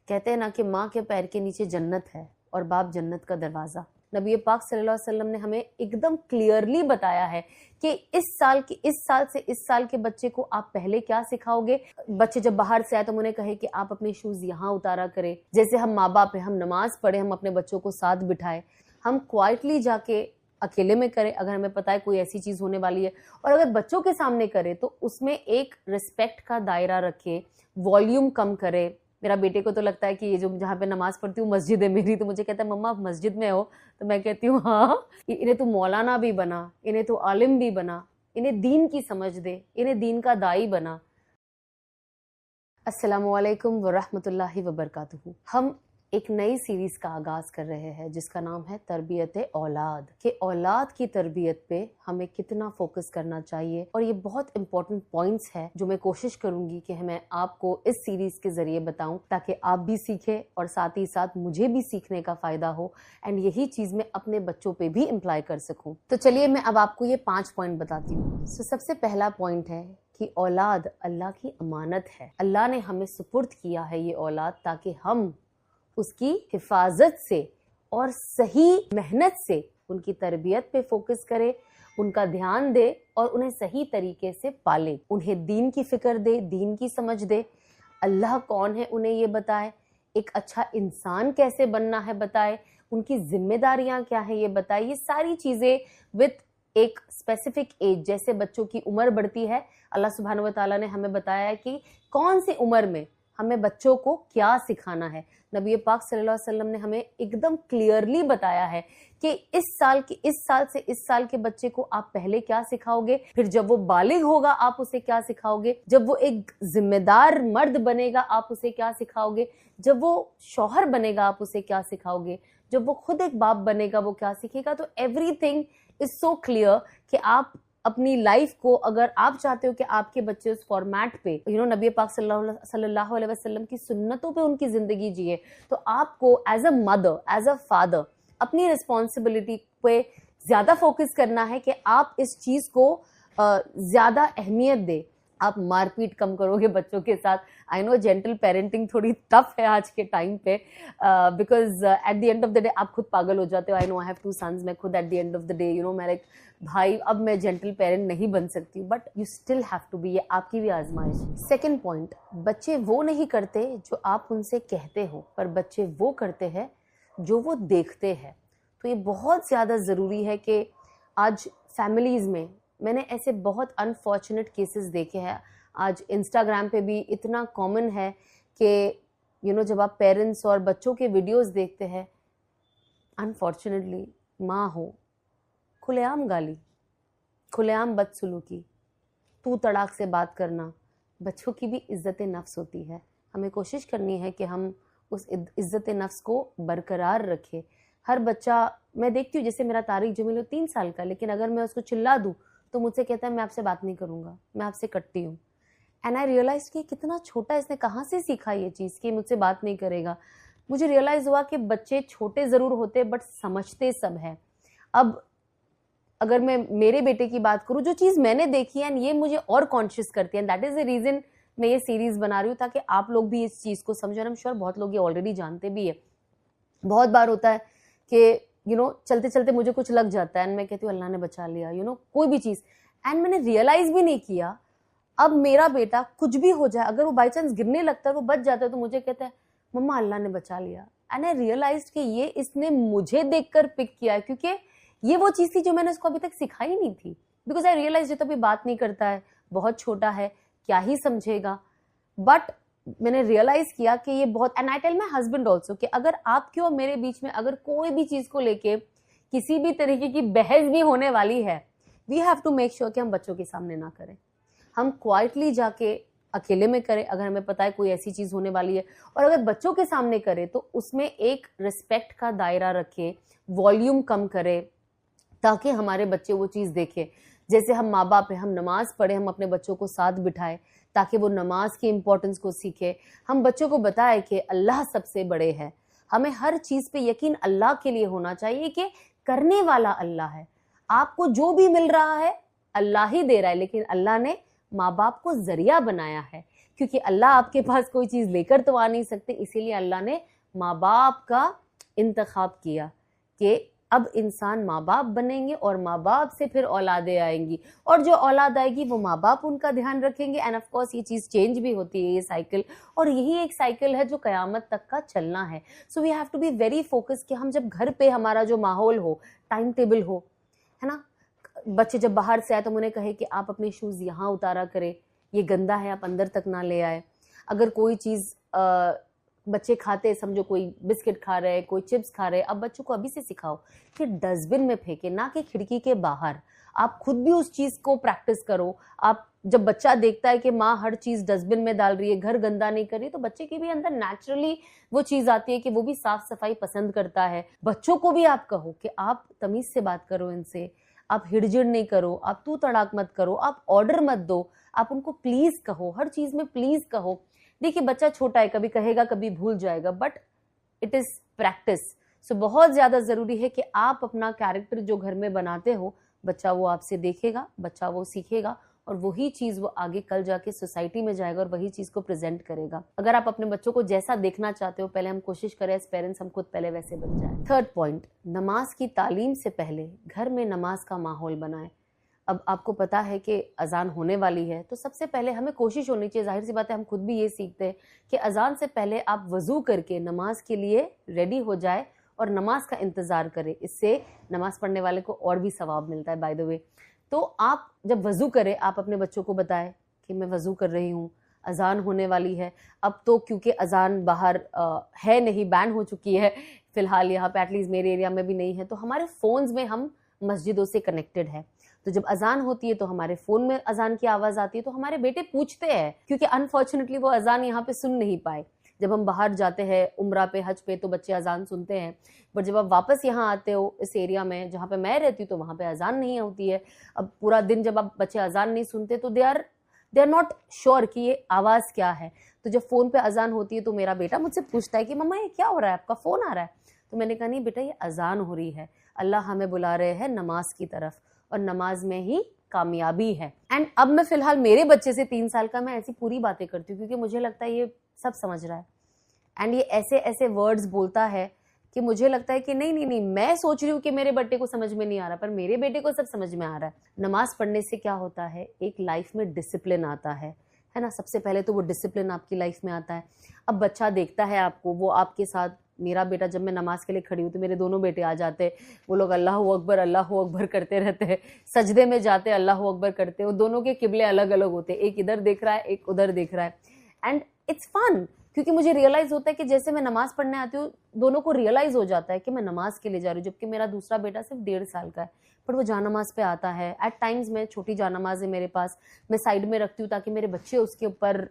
कहते हैं ना कि माँ के पैर के नीचे जन्नत है और बाप जन्नत का दरवाजा। नबी पाक सल्लल्लाहु अलैहि वसल्लम ने हमें एकदम क्लियरली बताया है कि इस साल से इस साल के बच्चे को आप पहले क्या सिखाओगे। बच्चे जब बाहर से आए तो उन्हें कहे कि आप अपने शूज यहाँ उतारा करें। जैसे हम माँ बाप है, हम नमाज पढ़े, हम अपने बच्चों को साथ बिठाए, हम क्वाइटली जाके अकेले में करें अगर हमें पता है कोई ऐसी चीज होने वाली है, और अगर बच्चों के सामने करें तो उसमें एक रिस्पेक्ट का दायरा रखें, वॉल्यूम कम करें। मेरा बेटे को तो लगता है कि ये जो जहाँ पे नमाज पढ़ती हूँ मस्जिद है मेरी, तो मुझे कहता है मम्मा आप मस्जिद में हो, तो मैं कहती हूँ हाँ, इन्हें तो मौलाना भी बना, इन्हें तो आलिम भी बना, इन्हें दीन की समझ दे, इन्हें दीन का दाई बना। अस्सलामु अलैकुम वरहमतुल्लाहि वबरकातुहू। हम एक नई सीरीज का आगाज कर रहे हैं जिसका नाम है तरबियत औलाद, के औलाद की तरबियत पे हमें कितना फोकस करना चाहिए। और ये बहुत इंपॉर्टेंट पॉइंट्स है जो मैं कोशिश करूंगी कि मैं आपको इस सीरीज के जरिए बताऊं ताकि आप भी सीखें और साथ ही साथ मुझे भी सीखने का फायदा हो, एंड यही चीज मैं अपने बच्चों पे भी इम्प्लाई कर सकूं। तो चलिए मैं अब आपको ये 5 पॉइंट बताती हूँ। सबसे पहला पॉइंट है कि औलाद अल्लाह की अमानत है। अल्लाह ने हमें सुपुर्द किया है ये औलाद ताकि हम उसकी हिफाजत से और सही मेहनत से उनकी तरबियत पे फोकस करें, उनका ध्यान दे और उन्हें सही तरीके से पाले, उन्हें दीन की फिक्र दे, दीन की समझ दे, अल्लाह कौन है उन्हें ये बताए, एक अच्छा इंसान कैसे बनना है बताए, उनकी जिम्मेदारियां क्या है ये बताए। ये सारी चीजें विद एक स्पेसिफिक एज, जैसे बच्चों की उम्र बढ़ती है, अल्लाह सुब्हानहू व तआला ने हमें बताया है कि कौन सी उम्र में हमें बच्चों को क्या सिखाना है। नबी पाक सल्लल्लाहु अलैहि वसल्लम ने हमें एकदम क्लियरली बताया है कि इस साल से इस साल के बच्चे को आप पहले क्या सिखाओगे, फिर जब वो बालिग होगा आप उसे क्या सिखाओगे, जब वो एक जिम्मेदार मर्द बनेगा आप उसे क्या सिखाओगे, जब वो शौहर बनेगा आप उसे क्या सिखाओगे, जब वो खुद एक बाप बनेगा वो क्या सीखेगा। तो एवरीथिंग इज सो क्लियर कि आप अपनी लाइफ को, अगर आप चाहते हो कि आपके बच्चे उस फॉर्मेट पे नबी पाक सल्लल्लाहु अलैहि वसल्लम की सुन्नतों पे उनकी जिंदगी जिए, तो आपको as a mother, as a father अपनी रिस्पॉन्सिबिलिटी पे ज्यादा फोकस करना है कि आप इस चीज को ज्यादा अहमियत दे। आप मारपीट कम करोगे बच्चों के साथ। आई नो जेंटल पेरेंटिंग थोड़ी टफ है आज के टाइम पे, because at the end of the day आप खुद पागल हो जाते हो। I know I have 2 sons, मैं खुद at the end of the day मैं लाइक भाई अब मैं जेंटल पेरेंट नहीं बन सकती हूँ, but you still have to B, ये आपकी भी आजमाइश। सेकेंड पॉइंट, बच्चे वो नहीं करते जो आप उनसे कहते हो, पर बच्चे वो करते हैं जो वो देखते हैं। तो ये बहुत ज्यादा जरूरी है कि आज फैमिलीज में मैंने ऐसे बहुत अनफॉर्चुनेट केसेस देखे हैं। आज इंस्टाग्राम पे भी इतना कॉमन है कि जब आप पेरेंट्स और बच्चों के वीडियोस देखते हैं, अनफॉर्चुनेटली माँ हो, खुलेआम गाली, खुलेआम बदसलूकी, तू तड़ाक से बात करना। बच्चों की भी इज्जत नफ्स होती है, हमें कोशिश करनी है कि हम उस इज्जत नफ्स को बरकरार रखें। हर बच्चा, मैं देखती हूँ जैसे मेरा तारिक जमील 3 साल का, लेकिन अगर मैं उसको चिल्ला दूँ तो मुझसे कहता है मैं आपसे बात नहीं करूंगा, मैं आपसे कटती हूँ। एंड आई रियलाइज कि कितना छोटा, इसने कहाँ से सीखा ये चीज़ कि मुझसे बात नहीं करेगा। मुझे रियलाइज हुआ कि बच्चे छोटे ज़रूर होते बट समझते सब है। अब अगर मैं मेरे बेटे की बात करूँ, जो चीज़ मैंने देखी है ये मुझे और कॉन्शियस करती है, दैट इज़ द रीज़न मैं ये सीरीज़ बना रही हूँ ताकि आप लोग भी इस चीज़ को समझें। आई एम श्योर बहुत लोग ये ऑलरेडी जानते भी है। बहुत बार होता है कि चलते चलते मुझे कुछ लग जाता है एंड मैं कहती हूँ अल्लाह ने बचा लिया, कोई भी चीज, एंड मैंने रियलाइज भी नहीं किया। अब मेरा बेटा कुछ भी हो जाए, अगर वो बाई चांस गिरने लगता है, वो बच जाता है, तो मुझे कहता है मम्मा अल्लाह ने बचा लिया। एंड आई रियलाइज कि ये इसने मुझे देखकर पिक किया है, क्योंकि ये वो चीज थी जो मैंने उसको अभी तक सिखाई नहीं थी। बिकॉज आई रियलाइज ये तो अभी बात नहीं करता है, बहुत छोटा है, क्या ही समझेगा। बट मैंने रियलाइज किया कि ये बहुत, and I tell my husband also कि अगर आपके और मेरे बीच में अगर कोई भी चीज को लेके किसी भी तरीके की बहस भी होने वाली है, we have to make sure कि हम बच्चों के सामने ना करें, हम क्वाइटली जाके अकेले में करें अगर हमें पता है कोई ऐसी चीज होने वाली है। और अगर बच्चों के सामने करें तो उसमें एक रिस्पेक्ट का दायरा रखें, वॉल्यूम कम करें, ताकि हमारे बच्चे वो चीज देखें। जैसे हम माँ बाप है, हम नमाज पढ़े, हम अपने बच्चों को साथ बिठाए ताकि वो नमाज की इंपॉर्टेंस को सीखे। हम बच्चों को बताए कि अल्लाह सबसे बड़े है, हमें हर चीज पे यकीन अल्लाह के लिए होना चाहिए कि करने वाला अल्लाह है। आपको जो भी मिल रहा है अल्लाह ही दे रहा है, लेकिन अल्लाह ने माँ बाप को जरिया बनाया है क्योंकि अल्लाह आपके पास कोई चीज लेकर तो आ नहीं सकते, इसीलिए अल्लाह ने माँ बाप का इंतखाब किया कि अब इंसान माँ बाप बनेंगे और माँ बाप से फिर औलादें आएंगी, और जो औलाद आएगी वो माँ बाप उनका ध्यान रखेंगे। एंड ऑफ कोर्स ये चीज चेंज भी होती है, ये साइकिल, और यही एक साइकिल है जो कयामत तक का चलना है। So we have to be very focus कि हम जब घर पे हमारा जो माहौल हो, टाइम टेबल हो, है ना, बच्चे जब बाहर से आए तो उन्हें कहे कि आप अपने शूज यहाँ उतारा करें, ये गंदा है, आप अंदर तक ना ले आए। अगर कोई चीज बच्चे खाते, समझो कोई बिस्किट खा रहे, कोई चिप्स खा रहे, अब बच्चों को अभी से सिखाओ कि डस्टबिन में फेंके, ना कि खिड़की के बाहर। आप खुद भी उस चीज को प्रैक्टिस करो। आप जब बच्चा देखता है कि माँ हर चीज डस्टबिन में डाल रही है, घर गंदा नहीं कर रही, तो बच्चे के भी अंदर नेचुरली वो चीज आती है कि वो भी साफ सफाई पसंद करता है। बच्चों को भी आप कहो कि आप तमीज से बात करो इनसे, आप हिड़जिड़ नहीं करो, आप तू तड़ाक मत करो, आप ऑर्डर मत दो, आप उनको प्लीज कहो, हर चीज में प्लीज कहो। देखिए बच्चा छोटा है, कभी कहेगा कभी भूल जाएगा, बट इट इज प्रैक्टिस। सो बहुत ज्यादा जरूरी है कि आप अपना कैरेक्टर जो घर में बनाते हो, बच्चा वो आपसे देखेगा, बच्चा वो सीखेगा, और वही चीज वो आगे कल जाके सोसाइटी में जाएगा और वही चीज को प्रेजेंट करेगा। अगर आप अपने बच्चों को जैसा देखना चाहते हो, पहले हम कोशिश करें एज पेरेंट्स हम खुद पहले वैसे बन जाए। थर्ड पॉइंट, नमाज की तालीम से पहले घर में नमाज का माहौल बनाएं। अब आपको पता है कि अजान होने वाली है, तो सबसे पहले हमें कोशिश होनी चाहिए, जाहिर सी बात है हम खुद भी ये सीखते हैं कि अजान से पहले आप वजू करके नमाज के लिए रेडी हो जाए और नमाज का इंतजार करें। इससे नमाज पढ़ने वाले को और भी सवाब मिलता है बाय द वे। तो आप जब वजू करें, आप अपने बच्चों को बताएं कि मैं वजू कर रही हूँ, अजान होने वाली है। अब तो क्योंकि अजान बाहर है नहीं, बैन हो चुकी है फिलहाल यहाँ पे, एटलीस्ट मेरे एरिया में भी नहीं है, तो हमारे फोन्स में हम मस्जिदों से कनेक्टेड है, तो जब अजान होती है तो हमारे फोन में अजान की आवाज आती है, तो हमारे बेटे पूछते हैं, क्योंकि अनफॉर्चुनेटली वो अजान यहाँ पे सुन नहीं पाए। जब हम बाहर जाते हैं उम्रा पे, हज पे, तो बच्चे अजान सुनते हैं, बट जब आप वापस यहाँ आते हो इस एरिया में जहाँ पे मैं रहती हूँ, तो वहाँ पे अजान नहीं होती है। अब पूरा दिन जब आप बच्चे अजान नहीं सुनते तो दे आर नॉट श्योर कि ये आवाज क्या है। तो जब फोन पे अजान होती है तो मेरा बेटा मुझसे पूछता है कि मम्मा ये क्या हो रहा है, आपका फोन आ रहा है? तो मैंने कहा नहीं बेटा, ये अजान हो रही है, अल्लाह हमें बुला रहे हैं नमाज की तरफ, और नमाज में ही कामयाबी है। एंड अब मैं फिलहाल मेरे बच्चे से 3 साल का मैं ऐसी पूरी बातें करती हूँ, क्योंकि मुझे लगता है ये सब समझ रहा है, एंड ये ऐसे ऐसे वर्ड्स बोलता है कि मुझे लगता है कि नहीं, मैं सोच रही हूँ कि मेरे बेटे को समझ में नहीं आ रहा, पर मेरे बेटे को सब समझ में आ रहा है। नमाज पढ़ने से क्या होता है, एक लाइफ में डिसिप्लिन आता है ना। सबसे पहले तो वो डिसिप्लिन आपकी लाइफ में आता है। अब बच्चा देखता है आपको, वो आपके साथ, मेरा बेटा जब मैं नमाज के लिए खड़ी हूँ तो मेरे दोनों बेटे आ जाते, वो लोग अल्लाहू अकबर करते रहते हैं, सजदे में जाते अल्लाहू अकबर करते, वो दोनों के किबले अलग अलग होते, एक इधर देख रहा है एक उधर देख रहा है, एंड इट्स फन, क्योंकि मुझे रियलाइज होता है कि जैसे मैं नमाज पढ़ने आती हूँ, दोनों को रियलाइज हो जाता है कि मैं नमाज के लिए जा रही हूँ। जबकि मेरा दूसरा बेटा सिर्फ 1.5 साल का है, पर वो जानमाज पे आता है। एट टाइम्स मैं छोटी जानमाज है मेरे पास, मैं साइड में रखती हूँ ताकि मेरे बच्चे उसके ऊपर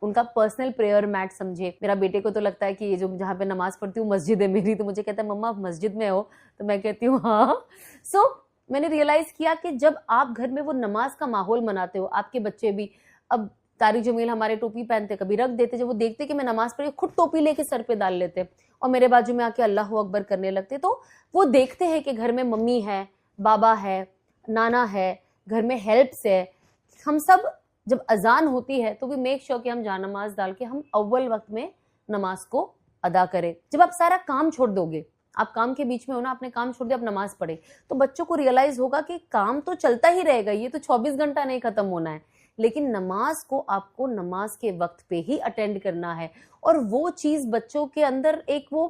उनका पर्सनल प्रेयर मैट समझे। मेरा बेटे को तो लगता है कि ये जो जहाँ पे नमाज पढ़ती हूँ मस्जिद है मेरी, तो मुझे कहता है मम्मा आप मस्जिद में हो, तो मैं कहती हूँ हाँ। सो मैंने रियलाइज किया कि जब आप घर में वो नमाज का माहौल बनाते हो, आपके बच्चे भी, अब तारिक जमील हमारे टोपी पहनते, कभी रख देते, जब वो देखते कि मैं नमाज पढ़ी खुद टोपी लेके सर पे डाल लेते और मेरे बाजू में आके अल्लाह अकबर करने लगते। तो वो देखते हैं कि घर में मम्मी है, बाबा है, नाना है, घर में हेल्प्स है, हम सब जब अजान होती है तो भी मेक श्योर कि हम जानमाज डाल के हम अव्वल वक्त में नमाज को अदा करें। जब आप सारा काम छोड़ दोगे, आप काम के बीच में हो ना, आपने काम छोड़ दिया, आप नमाज पढ़े, तो बच्चों को रियलाइज होगा कि काम तो चलता ही रहेगा, ये तो 24 घंटा नहीं खत्म होना है, लेकिन नमाज को आपको नमाज के वक्त पे ही अटेंड करना है। और वो चीज बच्चों के अंदर एक वो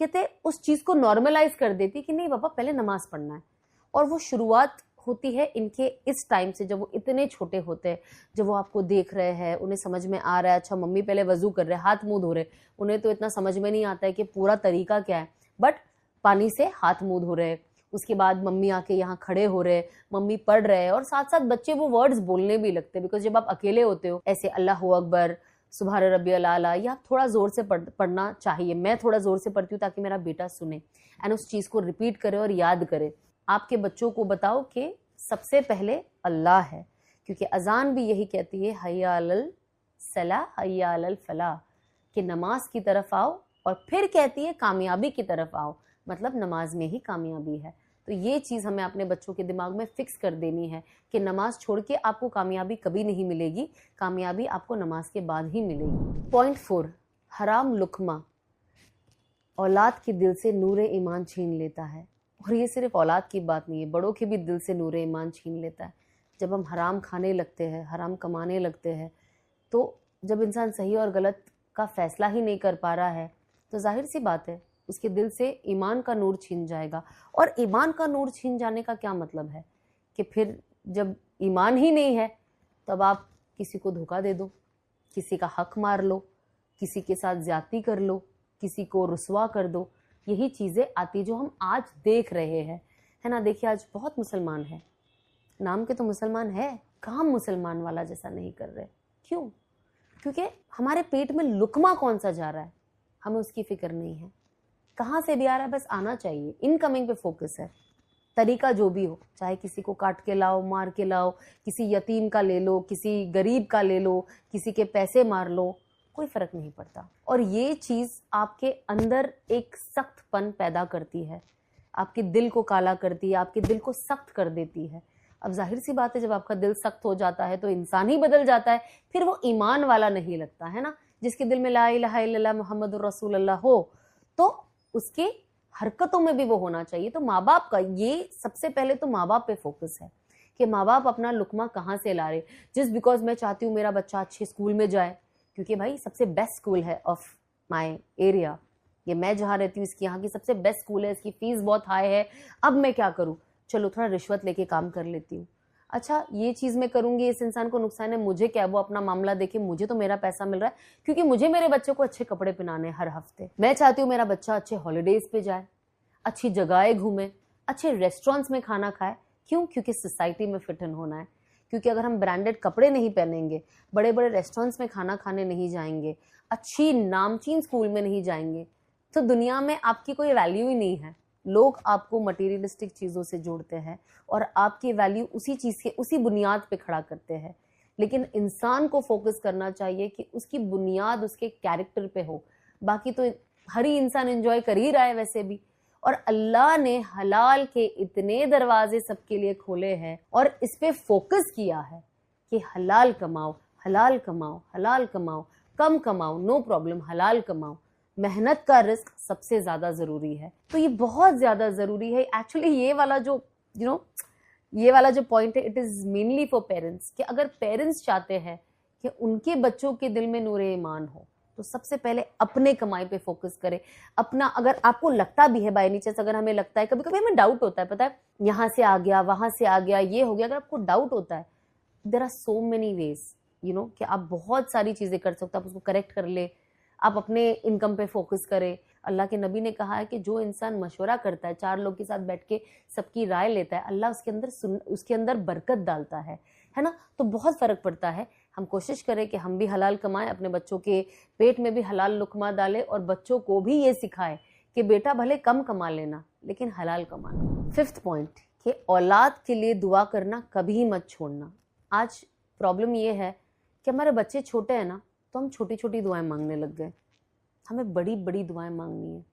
कहते उस चीज को नॉर्मलाइज कर देती कि नहीं बाबा पहले नमाज पढ़ना है। और वो शुरुआत होती है इनके इस टाइम से, जब वो इतने छोटे होते हैं, जब वो आपको देख रहे हैं, उन्हें समझ में आ रहा है अच्छा मम्मी पहले वजू कर रहे हैं, हाथ मुंह धो रहे, उन्हें तो इतना समझ में नहीं आता है कि पूरा तरीका क्या है, बट पानी से हाथ मुंह धो रहे, उसके बाद मम्मी आके यहाँ खड़े हो रहे, मम्मी पढ़ रहे हैं, और साथ साथ बच्चे वो वर्ड्स बोलने भी लगते हैं। बिकॉज जब आप अकेले होते हो ऐसे अल्लाहू अकबर, सुबहान रब्बियल आला, या आप थोड़ा जोर से पढ़ना चाहिए, मैं थोड़ा जोर से पढ़ती हूँ ताकि मेरा बेटा सुने एंड उस चीज को रिपीट करे और याद करे। आपके बच्चों को बताओ कि सबसे पहले अल्लाह है, क्योंकि अजान भी यही कहती है हय्या अलल सलाह हय्या अलल फलाह, कि नमाज की तरफ आओ, और फिर कहती है कामयाबी की तरफ आओ, मतलब नमाज में ही कामयाबी है। तो ये चीज़ हमें अपने बच्चों के दिमाग में फिक्स कर देनी है कि नमाज छोड़ के आपको कामयाबी कभी नहीं मिलेगी, कामयाबी आपको नमाज के बाद ही मिलेगी। पॉइंट 4, हराम लुकमा औलाद के दिल से नूरे ईमान छीन लेता है। और ये सिर्फ औलाद की बात नहीं है, बड़ों के भी दिल से नूरे ईमान छीन लेता है। जब हम हराम खाने लगते हैं, हराम कमाने लगते हैं, तो जब इंसान सही और गलत का फैसला ही नहीं कर पा रहा है तो जाहिर सी बात है उसके दिल से ईमान का नूर छीन जाएगा। और ईमान का नूर छीन जाने का क्या मतलब है कि फिर जब ईमान ही नहीं है तब आप किसी को धोखा दे दो, किसी का हक मार लो, किसी के साथ ज्यादती कर लो, किसी को रुसवा कर दो। यही चीज़ें आती जो हम आज देख रहे हैं, है ना। देखिए आज बहुत मुसलमान है, नाम के तो मुसलमान है, काम मुसलमान वाला जैसा नहीं कर रहे। क्यों? क्योंकि हमारे पेट में लुकमा कौन सा जा रहा है हमें उसकी फिक्र नहीं है। कहाँ से भी आ रहा है बस आना चाहिए, इनकमिंग पे फोकस है। तरीका जो भी हो, चाहे किसी को काट के लाओ, मार के लाओ, किसी यतीम का ले लो, किसी गरीब का ले लो, किसी के पैसे मार लो, कोई फर्क नहीं पड़ता। और ये चीज़ आपके अंदर एक सख्तपन पैदा करती है, आपके दिल को काला करती है, आपके दिल को सख्त कर देती है। अब जाहिर सी बात है जब आपका दिल सख्त हो जाता है तो इंसान ही बदल जाता है, फिर वो ईमान वाला नहीं लगता है ना। जिसके दिल में ला इलाहा इल्लल्लाह मुहम्मदुर रसूलुल्लाह हो तो उसके हरकतों में भी वो होना चाहिए। तो माँ बाप का ये सबसे पहले तो माँ बाप पे फोकस है कि माँ बाप अपना लुकमा कहाँ से ला रहे। जस्ट बिकॉज मैं चाहती हूँ मेरा बच्चा अच्छे स्कूल में जाए, क्योंकि भाई सबसे बेस्ट स्कूल है ऑफ माई एरिया, ये मैं जहाँ रहती हूँ इसकी यहाँ की सबसे बेस्ट स्कूल है, इसकी फीस बहुत हाई है, अब मैं क्या करूँ, चलो थोड़ा रिश्वत लेके काम कर लेती हूँ। अच्छा ये चीज़ मैं करूँगी, इस इंसान को नुकसान है, मुझे क्या, वो अपना मामला देखे, मुझे तो मेरा पैसा मिल रहा है क्योंकि मुझे मेरे बच्चे को अच्छे कपड़े पहनाने हर हफ्ते। मैं चाहती हूँ मेरा बच्चा अच्छे हॉलीडेज पे जाए, अच्छी जगहें घूमे, अच्छे रेस्टोरेंट्स में खाना खाए। क्यों? क्योंकि सोसाइटी में फिट इन होना है। क्योंकि अगर हम ब्रांडेड कपड़े नहीं पहनेंगे, बड़े बड़े रेस्टोरेंट्स में खाना खाने नहीं जाएंगे, अच्छी नामचीन स्कूल में नहीं जाएंगे, तो दुनिया में आपकी कोई वैल्यू ही नहीं है। लोग आपको मटेरियलिस्टिक चीज़ों से जोड़ते हैं और आपकी वैल्यू उसी चीज़ के उसी बुनियाद पे खड़ा करते हैं। लेकिन इंसान को फोकस करना चाहिए कि उसकी बुनियाद उसके कैरेक्टर पे हो। बाकी तो हर ही इंसान एंजॉय कर ही रहा है वैसे भी। और अल्लाह ने हलाल के इतने दरवाजे सबके लिए खोले हैं और इस पे फोकस किया है कि हलाल कमाओ, हलाल कमाओ, हलाल कमाओ, कम कमाओ, नो प्रॉब्लम, हलाल कमाओ। मेहनत का रिस्क सबसे ज्यादा जरूरी है। तो ये बहुत ज्यादा जरूरी है एक्चुअली। ये वाला जो ये वाला जो पॉइंट है, it is mainly for parents, कि अगर पेरेंट्स चाहते हैं कि उनके बच्चों के दिल में नूरे ईमान हो तो सबसे पहले अपने कमाई पे फोकस करें। अपना, अगर आपको लगता भी है बाय नेचर, अगर हमें लगता है, कभी कभी हमें डाउट होता है, पता है यहाँ से आ गया, वहां से आ गया, ये हो गया, अगर आपको डाउट होता है, there are so many ways कि आप बहुत सारी चीजें कर सकते हो। आप उसको करेक्ट कर ले, आप अपने इनकम पे फोकस करें। अल्लाह के नबी ने कहा है कि जो इंसान मशवरा करता है, 4 लोग के साथ बैठ के सबकी राय लेता है, अल्लाह उसके अंदर बरकत डालता है ना। तो बहुत फर्क पड़ता है। हम कोशिश करें कि हम भी हलाल कमाएं, अपने बच्चों के पेट में भी हलाल लुकमा डालें और बच्चों को भी ये सिखाएं कि बेटा भले कम कमा लेना लेकिन हलाल कमाना। 5th पॉइंट कि औलाद के लिए दुआ करना कभी मत छोड़ना। आज प्रॉब्लम ये है कि हमारे बच्चे छोटे हैं ना, तो हम छोटी छोटी दुआएं मांगने लग गए। हमें बड़ी बड़ी दुआएं मांगनी है।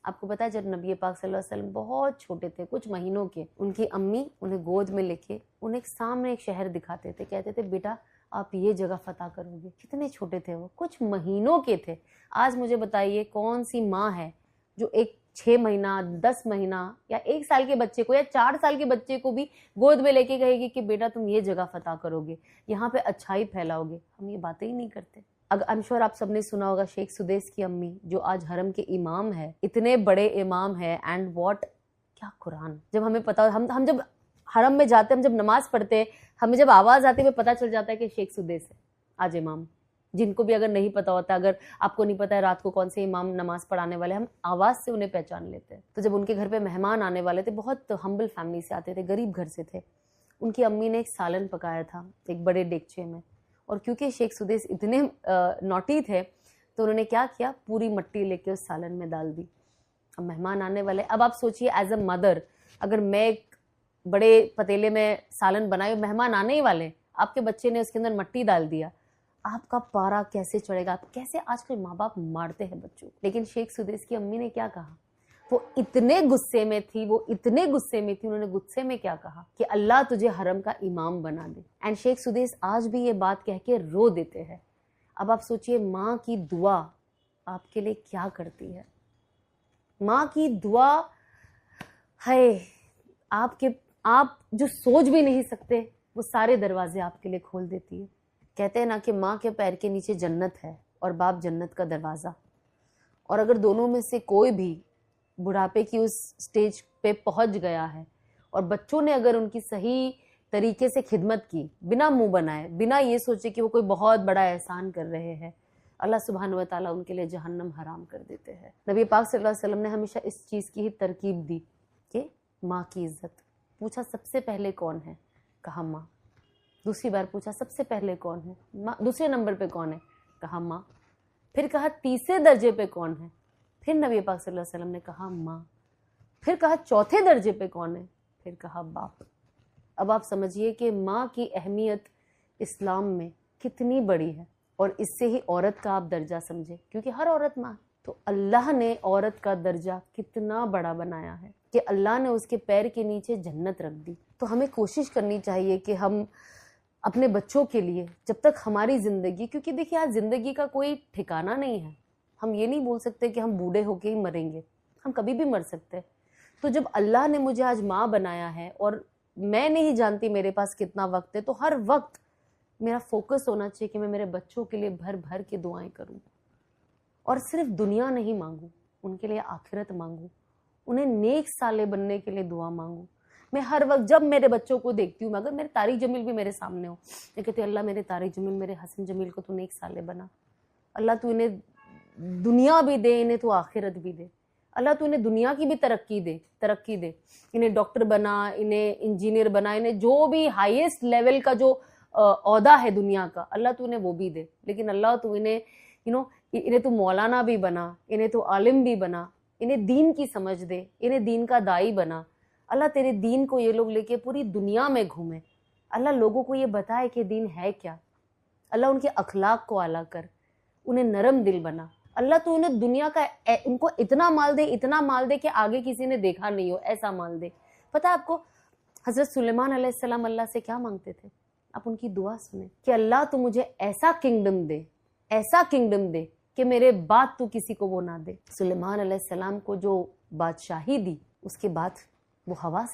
आपको पता है जब नबी पाक सल्लल्लाहु अलैहि वसल्लम बहुत छोटे थे, कुछ महीनों के, उनकी अम्मी उन्हें गोद में लेके उन्हें सामने एक शहर दिखाते थे, कहते थे बेटा आप ये जगह फतह करोगे। कितने छोटे थे वो, कुछ महीनों के थे। आज मुझे बताइए कौन सी माँ है जो एक 6 महीना, 10 महीना या 1 साल के बच्चे को या 4 साल के बच्चे को भी गोद में लेके कहेगी कि बेटा तुम ये जगह फतह करोगे, यहाँ पे अच्छाई फैलाओगे। हम ये बातें ही नहीं करते। अगर आई एम श्योर आप सबने सुना होगा शेख सुदेश की अम्मी, जो आज हरम के इमाम है, इतने बड़े इमाम है। एंड व्हाट, क्या कुरान। जब हमें पता, हम जब हरम में जाते हैं, हम जब नमाज पढ़ते हैं, हमें जब आवाज आती है, हमें पता चल जाता है कि शेख सुदेश है आज इमाम। जिनको भी अगर नहीं पता होता, अगर आपको नहीं पता है रात को कौन से इमाम नमाज पढ़ाने वाले, हम आवाज से उन्हें पहचान लेते हैं। तो जब उनके घर पे मेहमान आने वाले थे, बहुत हम्बल फैमिली से आते थे, गरीब घर से थे, उनकी अम्मी ने एक सालन पकाया था एक बड़े डेगचे में। और क्योंकि शेख सुदेश इतने नॉटी थे तो उन्होंने क्या किया, पूरी मट्टी लेके उस सालन में डाल दी। अब मेहमान आने वाले, अब आप सोचिए एज अ मदर, अगर मैं एक बड़े पतीले में सालन बनाए, मेहमान आने ही वाले, आपके बच्चे ने उसके अंदर मट्टी डाल दिया, आपका पारा कैसे चढ़ेगा। कैसे आजकल माँ बाप मारते हैं बच्चों। लेकिन शेख सुदेश की अम्मी ने क्या कहा, वो इतने गुस्से में थी, उन्होंने गुस्से में क्या कहा कि अल्लाह तुझे हरम का इमाम बना दे। एंड शेख सुदेस आज भी ये बात कह के रो देते हैं। अब आप सोचिए माँ की दुआ आपके लिए क्या करती है। माँ की दुआ है आप जो सोच भी नहीं सकते वो सारे दरवाजे आपके लिए खोल देती है। कहते हैं ना कि माँ के पैर के नीचे जन्नत है और बाप जन्नत का दरवाज़ा। और अगर दोनों में से कोई भी बुढ़ापे की उस स्टेज पे पहुंच गया है और बच्चों ने अगर उनकी सही तरीके से खिदमत की, बिना मुंह बनाए, बिना ये सोचे कि वो कोई बहुत बड़ा एहसान कर रहे हैं, अल्लाह सुब्हानहू व तआला उनके लिए जहन्नम हराम कर देते हैं। नबी पाक सल्लल्लाहु अलैहि वसल्लम ने हमेशा इस चीज़ की ही तरकीब दी कि माँ की इज्जत। पूछा सबसे पहले कौन है, कहा माँ। दूसरी बार पूछा सबसे पहले कौन है, माँ। दूसरे नंबर पे कौन है, कहा माँ। फिर कहा तीसरे दर्जे पे कौन है, फिर नबी पाक सल्लल्लाहु अलैहि वसल्लम ने कहा माँ। फिर कहा चौथे दर्जे पे कौन है, फिर कहा बाप। अब आप समझिए कि माँ की अहमियत इस्लाम में कितनी बड़ी है। और इससे ही औरत का आप दर्जा समझे, क्योंकि हर औरत माँ। तो अल्लाह ने औरत का दर्जा कितना बड़ा बनाया है कि अल्लाह ने उसके पैर के नीचे जन्नत रख दी। तो हमें कोशिश करनी चाहिए कि हम अपने बच्चों के लिए, जब तक हमारी ज़िंदगी, क्योंकि देखिए आज ज़िंदगी का कोई ठिकाना नहीं है। हम ये नहीं बोल सकते कि हम बूढ़े होके ही मरेंगे, हम कभी भी मर सकते हैं। तो जब अल्लाह ने मुझे आज माँ बनाया है और मैं नहीं जानती मेरे पास कितना वक्त है, तो हर वक्त मेरा फोकस होना चाहिए कि मैं मेरे बच्चों के लिए भर भर के दुआएं करूं। और सिर्फ दुनिया नहीं मांगू, उनके लिए आखिरत मांगू, उन्हें नेक साले बनने के लिए दुआ मांगू। मैं हर वक्त जब मेरे बच्चों को देखती हूँ, अगर मेरे तारिक जमील भी मेरे सामने हो, मैं कहती हूँ अल्लाह मेरे तारिक जमील, मेरे हसन जमील को तू नेक साले बना। अल्लाह तू इन्हें दुनिया भी दे, इन्हें तू आखिरत भी दे। अल्लाह तू इन्हें दुनिया की भी तरक्की दे। इन्हें डॉक्टर बना, इन्हें इंजीनियर बना, इन्हें जो भी हाईएस्ट लेवल का जो औहदा है दुनिया का, अल्लाह तू इन्हें वो भी दे। लेकिन अल्लाह तू इन्हें इन्हें तू मौलाना भी बना, इन्हें तू आलिम भी बना, इन्हें दीन की समझ दे, इन्हें दीन का दाई बना। अल्लाह तेरे दीन को ये लोग लेके पूरी दुनिया में घूमे। अल्लाह लोगों को ये बताए कि दीन है क्या। अल्लाह उनके अखलाक को आला कर, उन्हें नरम दिल बना। अल्लाह तो उन्हें दुनिया का उनको इतना माल दे कि आगे किसी ने देखा नहीं हो, ऐसा माल दे। पता है आपको हजरत सुलेमान अलैहिस्सलाम अल्लाह से क्या मांगते थे? आप उनकी दुआ सुने कि अल्लाह तू मुझे ऐसा किंगडम दे कि मेरे बाद तू किसी को वो ना दे। सुलेमान अलैहिस्सलाम को जो बादशाही दी, उसके बाद वो हवा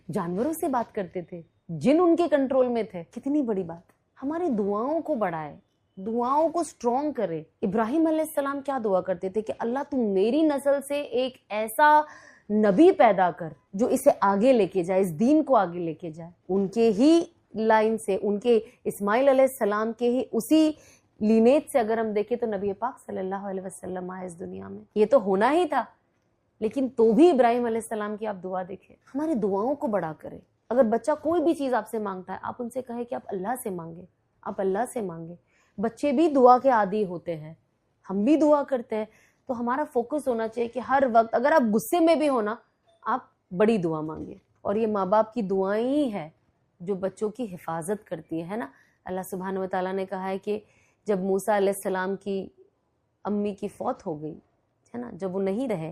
जानवरों से बात करते थे, जिन उनके कंट्रोल में थे। कितनी बड़ी बात। हमारी दुआओं को बढ़ाए, दुआओं को स्ट्रॉन्ग करे। इब्राहिम अलैहिस्सलाम क्या दुआ करते थे कि अल्लाह तू मेरी नस्ल से एक ऐसा नबी पैदा कर जो इसे आगे लेके जाए, इस दीन को आगे लेके जाए। उनके ही लाइन से, उनके इस्माइल अलैहिस्सलाम के ही उसी लीनेज से अगर हम देखें तो नबी पाक सल्लल्लाहु अलैहि वसल्लम आए इस दुनिया में। ये तो होना ही था, लेकिन तो भी इब्राहिम अलैहिस्सलाम की आप दुआ देखें। हमारी दुआओं को बड़ा करें। अगर बच्चा कोई भी चीज आपसे मांगता है, आप उनसे कहें कि आप अल्लाह से मांगे। बच्चे भी दुआ के आदी होते हैं, हम भी दुआ करते हैं। तो हमारा फोकस होना चाहिए कि हर वक्त अगर आप गुस्से में भी हो ना, आप बड़ी दुआ मांगे। और ये माँ बाप की दुआएं ही है जो बच्चों की हिफाजत करती है ना। अल्लाह सुब्हानहू व तआला ने कहा है कि जब मूसा अलैहिस्सलाम की अम्मी की फौत हो गई है ना, जब वो नहीं रहे,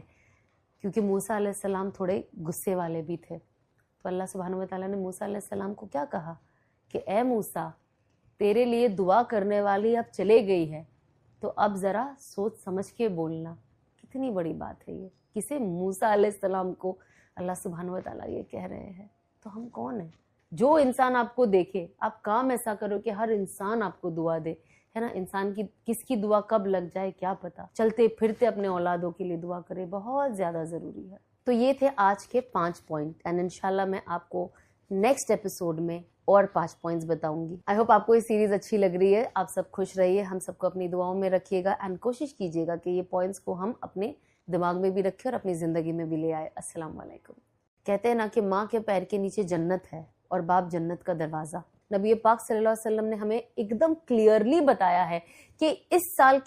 क्योंकि मूसा अलैहिस्सलाम थोड़े गुस्से वाले भी थे, तो अल्लाह सुब्हानहू व तआला ने मूसा अलैहिस्सलाम को क्या कहा कि ए मूसा, तेरे लिए दुआ करने वाली अब चले गई है, तो अब ज़रा सोच समझ के बोलना। कितनी बड़ी बात है ये। किसे? मूसा अलैहिस्सलाम को अल्लाह सुब्हानहू व तआला ये कह रहे हैं। तो हम कौन है? जो इंसान आपको देखे, आप काम ऐसा करो कि हर इंसान आपको दुआ दे, है ना। इंसान की किसकी दुआ कब लग जाए क्या पता। चलते फिरते अपने औलादों के लिए दुआ करें, बहुत ज़्यादा ज़रूरी है। तो ये थे आज के 5 पॉइंट, एंड इंशाल्लाह मैं आपको नेक्स्ट एपिसोड में और 5 पॉइंट्स बताऊंगी। आई होप आपको ये सीरीज अच्छी लग रही है। आप सब खुश रहिए, हम सबको अपनी दुआओं में रखिएगा, एंड कोशिश कीजिएगा कि ये पॉइंट्स को हम अपने दिमाग में भी रखें और अपनी ज़िंदगी में भी ले आए। अस्सलाम वालेकुम। कहते हैं ना कि माँ के पैर के नीचे जन्नत है और बाप जन्नत का दरवाज़ा। नबी पाक सल्लल्लाहु अलैहि वसल्लम ने हमें एकदम क्लियरली बताया है कि इस साल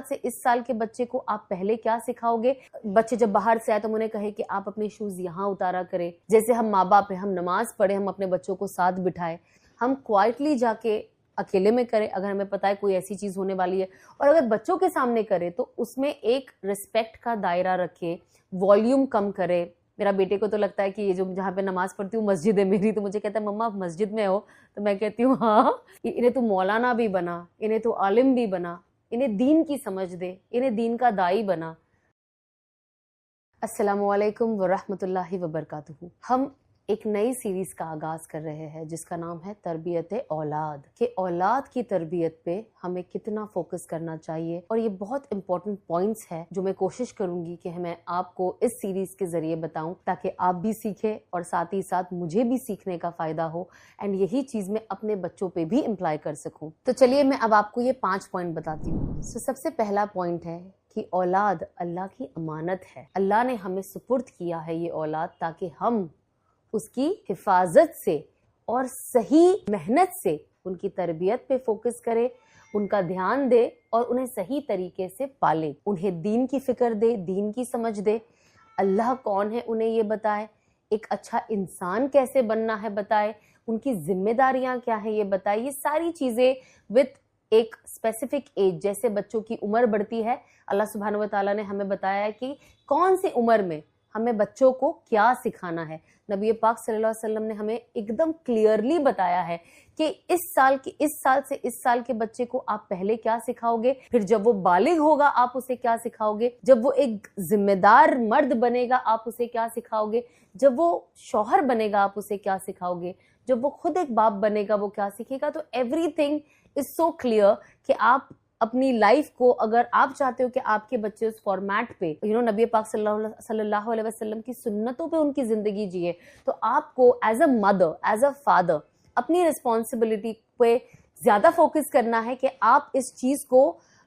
से इस साल के बच्चे को आप पहले क्या सिखाओगे। बच्चे जब बाहर से आए तो उन्हें कहे कि आप अपने शूज यहाँ उतारा करें। जैसे हम माँ बाप हैं, हम नमाज पढ़े, हम अपने बच्चों को साथ बिठाए, हम क्वाइटली जाके अकेले में करें अगर हमें पता है कोई ऐसी चीज होने वाली है, और अगर बच्चों के सामने करें तो उसमें एक रिस्पेक्ट का दायरा रखे, वॉल्यूम कम करे। मेरा बेटे को तो लगता है कि ये जो जहाँ पे नमाज पढ़ती हूँ मस्जिद है मेरी, तो मुझे कहता है मम्मा आप मस्जिद में हो, तो मैं कहती हूँ हाँ, इन्हें तो मौलाना भी बना, इन्हें तो आलिम भी बना, इन्हें दीन की समझ दे, इन्हें दीन का दाई बना। अस्सलामु अलैकुम वरहमतुल्लाहि वबरकातुहू। हम एक नई सीरीज का आगाज कर रहे हैं जिसका नाम है तरबियत औलाद, कि औलाद की तरबियत पे हमें कितना फोकस करना चाहिए। और ये बहुत इंपॉर्टेंट पॉइंट्स है जो मैं कोशिश करूंगी कि मैं आपको इस सीरीज के जरिए बताऊं, ताकि आप भी सीखें और साथ ही साथ मुझे भी सीखने का फायदा हो, एंड यही चीज मैं अपने बच्चों पे भी इम्प्लाई कर सकूं। तो चलिए मैं अब आपको ये 5 पॉइंट बताती हूँ। सबसे पहला पॉइंट है कि औलाद अल्लाह की अमानत है। अल्लाह ने हमें सुपुर्द किया है ये औलाद, ताकि हम उसकी हिफाजत से और सही मेहनत से उनकी तरबियत पे फोकस करें, उनका ध्यान दे और उन्हें सही तरीके से पाले, उन्हें दीन की फिक्र दे, दीन की समझ दे, अल्लाह कौन है उन्हें ये बताए, एक अच्छा इंसान कैसे बनना है बताए, उनकी जिम्मेदारियां क्या है ये बताए। ये सारी चीजें विद एक स्पेसिफिक एज, जैसे बच्चों की उम्र बढ़ती है, अल्लाह सुब्हानहू व तआला ने हमें बताया है कि कौन सी उम्र में हमें बच्चों को क्या सिखाना है। नबी पाक सल्लल्लाहु अलैहि वसल्लम ने हमें एकदम क्लियरली बताया है कि इस साल से इस साल के बच्चे को आप पहले क्या सिखाओगे, फिर जब वो बालिग होगा आप उसे क्या सिखाओगे, जब वो एक जिम्मेदार मर्द बनेगा आप उसे क्या सिखाओगे, जब वो शौहर बनेगा आप उसे क्या सिखाओगे, जब वो खुद एक बाप बनेगा वो क्या सीखेगा। तो एवरीथिंग इज सो क्लियर कि आप अपनी लाइफ को, अगर आप चाहते हो कि आपके बच्चे उस फॉर्मेट पे नबी पाक सल्लल्लाहु अलैहि वसल्लम की सुन्नतों पे उनकी जिंदगी जिए, तो आपको as a mother, as a father अपनी रिस्पॉन्सिबिलिटी पे ज्यादा फोकस करना है कि आप इस चीज को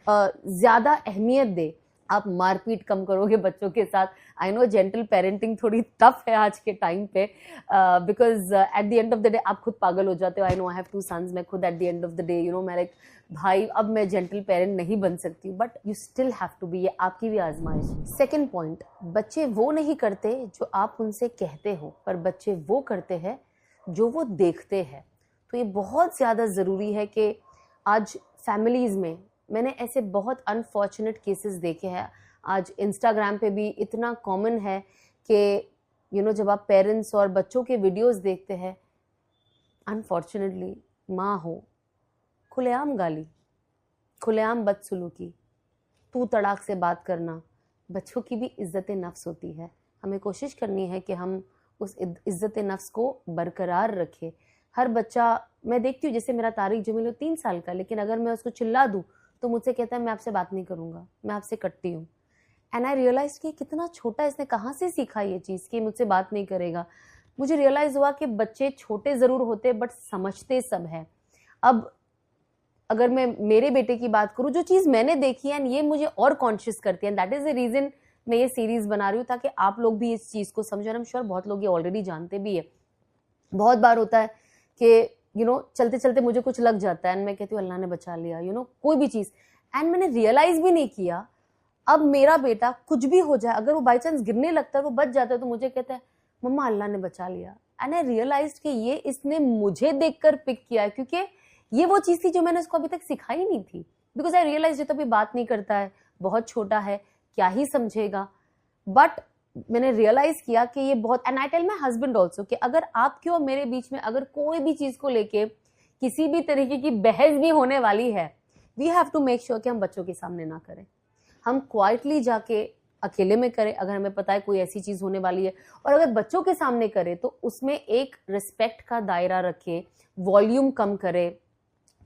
ज्यादा अहमियत दे। आप मारपीट कम करोगे बच्चों के साथ। आई नो जेंटल पेरेंटिंग थोड़ी टफ है आज के टाइम पे, because at the end of the day आप खुद पागल हो जाते हो। I know I have 2 sons, मैं खुद at the end of the day मैं लाइक भाई अब मैं जेंटल पेरेंट नहीं बन सकती, but you still have to B, ये आपकी भी आजमाइश। सेकेंड पॉइंट, बच्चे वो नहीं करते जो आप उनसे कहते हो, पर बच्चे वो करते हैं जो वो देखते हैं। तो ये बहुत ज़्यादा ज़रूरी है कि आज फैमिलीज़ में मैंने ऐसे बहुत अनफॉर्चुनेट केसेस देखे हैं। आज इंस्टाग्राम पे भी इतना कॉमन है कि जब आप पेरेंट्स और बच्चों के वीडियोस देखते हैं, अनफॉर्चुनेटली माँ हो, खुलेआम गाली, खुलेआम बदसलूकी, तू तड़ाक से बात करना। बच्चों की भी इज्जत नफ्स होती है, हमें कोशिश करनी है कि हम उस इज्जत नफ्स को बरकरार रखें। हर बच्चा, मैं देखती हूँ जैसे मेरा तारिक जमील हो 3 साल का, लेकिन अगर मैं उसको चिल्ला दूँ तो मुझसे कहता है मैं आपसे बात नहीं करूँगा, मैं आपसे कटती हूँ। एंड आई रियलाइज कि कितना छोटा, इसने कहाँ से सीखा ये चीज़ कि मुझसे बात नहीं करेगा। मुझे रियलाइज हुआ कि बच्चे छोटे ज़रूर होते बट समझते सब है। अब अगर मैं मेरे बेटे की बात करूँ, जो चीज़ मैंने देखी है ये मुझे और कॉन्शियस करती है, दैट इज़ द रीज़न मैं ये सीरीज बना रही हूँ, ताकि आप लोग भी इस चीज़ को समझो। आई एम श्योर बहुत लोग ये ऑलरेडी जानते भी है। बहुत बार होता है कि चलते चलते मुझे कुछ लग जाता है एंड मैं कहती हूँ अल्लाह ने बचा लिया, कोई भी चीज़, एंड मैंने रियलाइज भी नहीं किया। अब मेरा बेटा कुछ भी हो जाए, अगर वो बाई चांस गिरने लगता है, वो बच जाता है, तो मुझे कहता है मम्मा अल्लाह ने बचा लिया। एंड आई रियलाइज कि ये इसने मुझे देखकर पिक किया है, क्योंकि ये वो चीज़ थी जो मैंने उसको अभी तक सिखाई नहीं थी। बिकॉज आई रियलाइज ये तो अभी बात नहीं करता है, बहुत छोटा है, क्या ही समझेगा। बट मैंने रियलाइज किया कि ये बहुत, and I tell my husband also कि अगर आपके और मेरे बीच में अगर कोई भी चीज को लेके किसी भी तरीके की बहस भी होने वाली है, we have to make sure कि हम बच्चों के सामने ना करें, हम क्वाइटली जाके अकेले में करें अगर हमें पता है कोई ऐसी चीज होने वाली है। और अगर बच्चों के सामने करें तो उसमें एक रिस्पेक्ट का दायरा रखे, वॉल्यूम कम करे,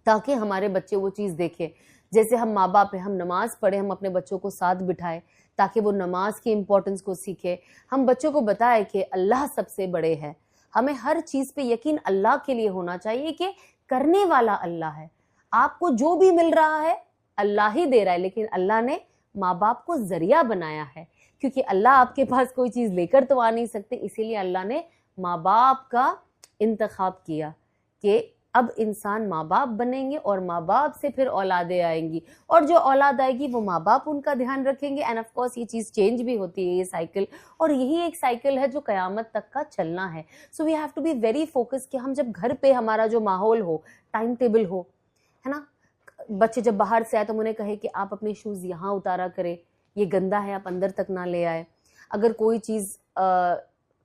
ताकि हमारे बच्चे वो चीज देखें। जैसे हम माँ बाप हैं, हम नमाज पढ़े, हम अपने बच्चों को साथ बिठाएं ताकि वो नमाज की इंपॉर्टेंस को सीखे। हम बच्चों को बताएं कि अल्लाह सबसे बड़े है, हमें हर चीज पे यकीन अल्लाह के लिए होना चाहिए कि करने वाला अल्लाह है। आपको जो भी मिल रहा है अल्लाह ही दे रहा है, लेकिन अल्लाह ने माँ बाप को जरिया बनाया है, क्योंकि अल्लाह आपके पास कोई चीज लेकर तो आ नहीं सकते, इसीलिए अल्लाह ने माँ बाप का इंतखाब किया कि अब इंसान माँ बाप बनेंगे और माँ बाप से फिर औलादें आएंगी, और जो औलाद आएगी वो माँ बाप उनका ध्यान रखेंगे। एंड ऑफ कोर्स ये चीज़ चेंज भी होती है, ये साइकिल, और यही एक साइकिल है जो कयामत तक का चलना है। So we have to be very focus कि हम जब घर पे हमारा जो माहौल हो, टाइम टेबल हो, है ना। बच्चे जब बाहर से आए तो उन्हें कहे कि आप अपने शूज यहाँ उतारा करें, ये गंदा है, आप अंदर तक ना ले आए। अगर कोई चीज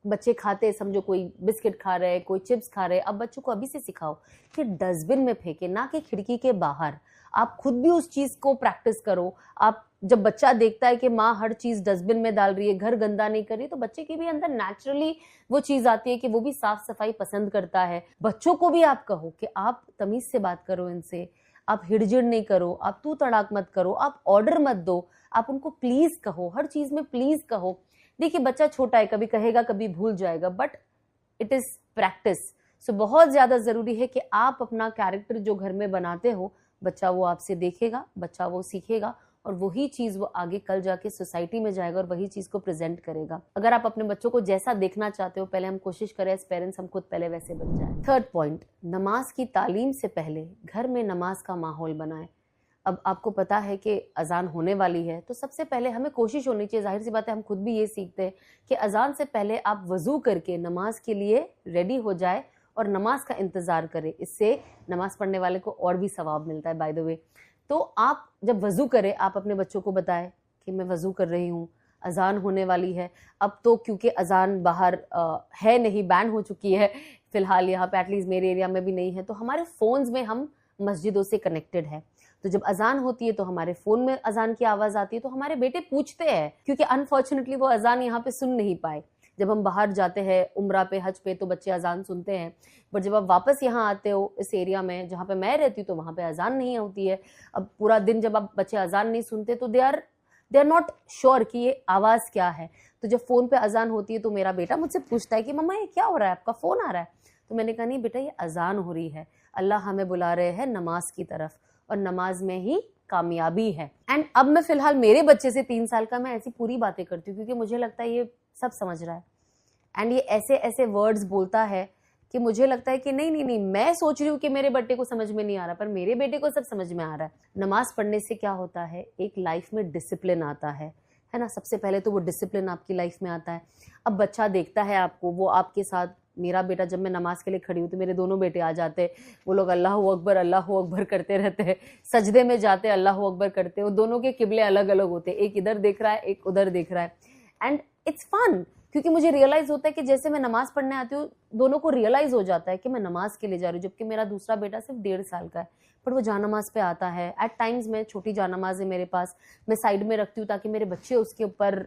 बच्चे खाते, समझो कोई बिस्किट खा रहे, कोई चिप्स खा रहे, अब बच्चों को अभी से सिखाओ कि डस्टबिन में फेंके, ना कि खिड़की के बाहर। आप खुद भी उस चीज को प्रैक्टिस करो। आप जब बच्चा देखता है कि माँ हर चीज डस्टबिन में डाल रही है, घर गंदा नहीं कर रही, तो बच्चे के भी अंदर नेचुरली वो चीज आती है कि वो भी साफ सफाई पसंद करता है। बच्चों को भी आप कहो कि आप तमीज से बात करो इनसे, आप हिड़जिड़ नहीं करो, आप तू तड़ाक मत करो, आप ऑर्डर मत दो, आप उनको प्लीज कहो, हर चीज में प्लीज कहो। देखिए बच्चा छोटा है, कभी कहेगा कभी भूल जाएगा, बट इट इज प्रैक्टिस। सो बहुत ज्यादा जरूरी है कि आप अपना कैरेक्टर जो घर में बनाते हो, बच्चा वो आपसे देखेगा, बच्चा वो सीखेगा, और वही चीज वो आगे कल जाके सोसाइटी में जाएगा और वही चीज को प्रेजेंट करेगा। अगर आप अपने बच्चों को जैसा देखना चाहते हो, पहले हम कोशिश करें एज पेरेंट्स हम खुद पहले वैसे बन जाए। थर्ड पॉइंट, नमाज की तालीम से पहले घर में नमाज का माहौल बनाएं। अब आपको पता है कि अजान होने वाली है, तो सबसे पहले हमें कोशिश होनी चाहिए, जाहिर सी बात है हम खुद भी ये सीखते हैं कि अजान से पहले आप वजू करके नमाज के लिए रेडी हो जाए और नमाज का इंतजार करें। इससे नमाज पढ़ने वाले को और भी सवाब मिलता है बाय द वे। तो आप जब वजू करें, आप अपने बच्चों को बताएं कि मैं वजू कर रही हूँ, अजान होने वाली है। अब तो क्योंकि अजान बाहर है नहीं, बैन हो चुकी है फिलहाल, यहाँ पे एटलीस्ट मेरे एरिया में भी नहीं है, तो हमारे फोन्स में हम मस्जिदों से कनेक्टेड है। तो जब अजान होती है तो हमारे फोन में अजान की आवाज आती है, तो हमारे बेटे पूछते हैं, क्योंकि अनफॉर्चुनेटली वो अजान यहाँ पे सुन नहीं पाए। जब हम बाहर जाते हैं उम्रा पे, हज पे, तो बच्चे अजान सुनते हैं, बट जब आप वापस यहाँ आते हो इस एरिया में जहाँ पे मैं रहती हूँ, तो वहाँ पे अजान नहीं होती है। अब पूरा दिन जब आप बच्चे अजान नहीं सुनते तो दे आर नॉट श्योर कि ये आवाज क्या है। तो जब फोन पे अजान होती है तो मेरा बेटा मुझसे पूछता है कि मम्मा ये क्या हो रहा है, आपका फोन आ रहा है? तो मैंने कहा नहीं बेटा, ये अजान हो रही है, अल्लाह हमें बुला रहे हैं नमाज की तरफ, और नमाज में ही कामयाबी है। एंड अब मैं फिलहाल मेरे बच्चे से 3 साल का मैं ऐसी पूरी बातें करती हूँ, क्योंकि मुझे लगता है ये सब समझ रहा है, एंड ये ऐसे ऐसे वर्ड्स बोलता है कि मुझे लगता है कि नहीं, मैं सोच रही हूँ कि मेरे बेटे को समझ में नहीं आ रहा, पर मेरे बेटे को सब समझ में आ रहा है। नमाज पढ़ने से क्या होता है, एक लाइफ में डिसिप्लिन आता है ना। सबसे पहले तो वो डिसिप्लिन आपकी लाइफ में आता है। अब बच्चा देखता है आपको, वो आपके साथ, मेरा बेटा जब मैं नमाज के लिए खड़ी हूँ तो मेरे दोनों बेटे आ जाते, वो लोग अल्लाहू अकबर करते रहते हैं, सजदे में जाते अल्लाहू अकबर करते, वो दोनों के किबले अलग अलग होते, एक इधर देख रहा है, एक उधर देख रहा है, एंड इट्स फन, क्योंकि मुझे रियलाइज होता है कि जैसे मैं नमाज पढ़ने आती हूँ, दोनों को रियलाइज हो जाता है कि मैं नमाज के लिए जा रही हूँ। जबकि मेरा दूसरा बेटा सिर्फ 1.5 साल का है, पर वो जानमाज पे आता है। एट टाइम्स में छोटी जानमाज है मेरे पास, मैं साइड में रखती हूँ ताकि मेरे बच्चे उसके ऊपर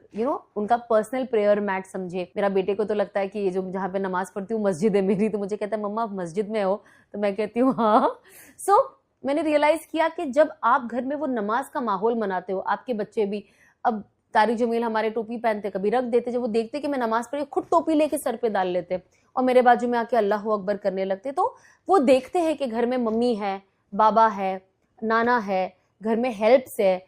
उनका पर्सनल प्रेयर मैट समझे। मेरा बेटे को तो लगता है कि ये जो जहाँ पे नमाज पढ़ती हूँ मस्जिद है मेरी, तो मुझे कहता है मम्मा आप मस्जिद में हो, तो मैं कहती हूँ हाँ। सो मैंने रियलाइज किया कि जब आप घर में वो नमाज का माहौल बनाते हो, आपके बच्चे भी, अब तारिक जमील हमारे टोपी पहनते, कभी रख देते, जब वो देखते कि मैं नमाज पढ़ी, खुद टोपी लेके सर पे डाल लेते और मेरे बाजू में आके अल्लाहू अकबर करने लगते। तो वो देखते हैं कि घर में मम्मी है, बाबा है, नाना है, घर में हेल्प्स है।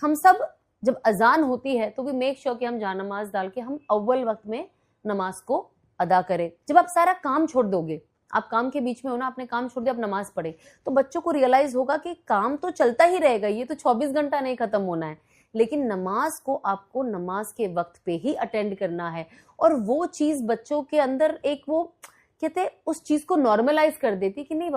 हम सब जब अजान होती है तो भी मेक श्योर कि हम जानमाज डाल के हम अव्वल वक्त में नमाज को अदा करें। जब आप सारा काम छोड़ दोगे, आप काम के बीच में हो ना, आपने काम छोड़ दिया, आप नमाज पढ़े, तो बच्चों को रियलाइज होगा कि काम तो चलता ही रहेगा, ये तो 24 घंटा नहीं खत्म होना है, लेकिन नमाज को आपको नमाज के वक्त पे ही अटेंड करना है। और वो चीज बच्चों के अंदर एक वो कहते उस चीज को नॉर्मलाइज कर देती कि नहीं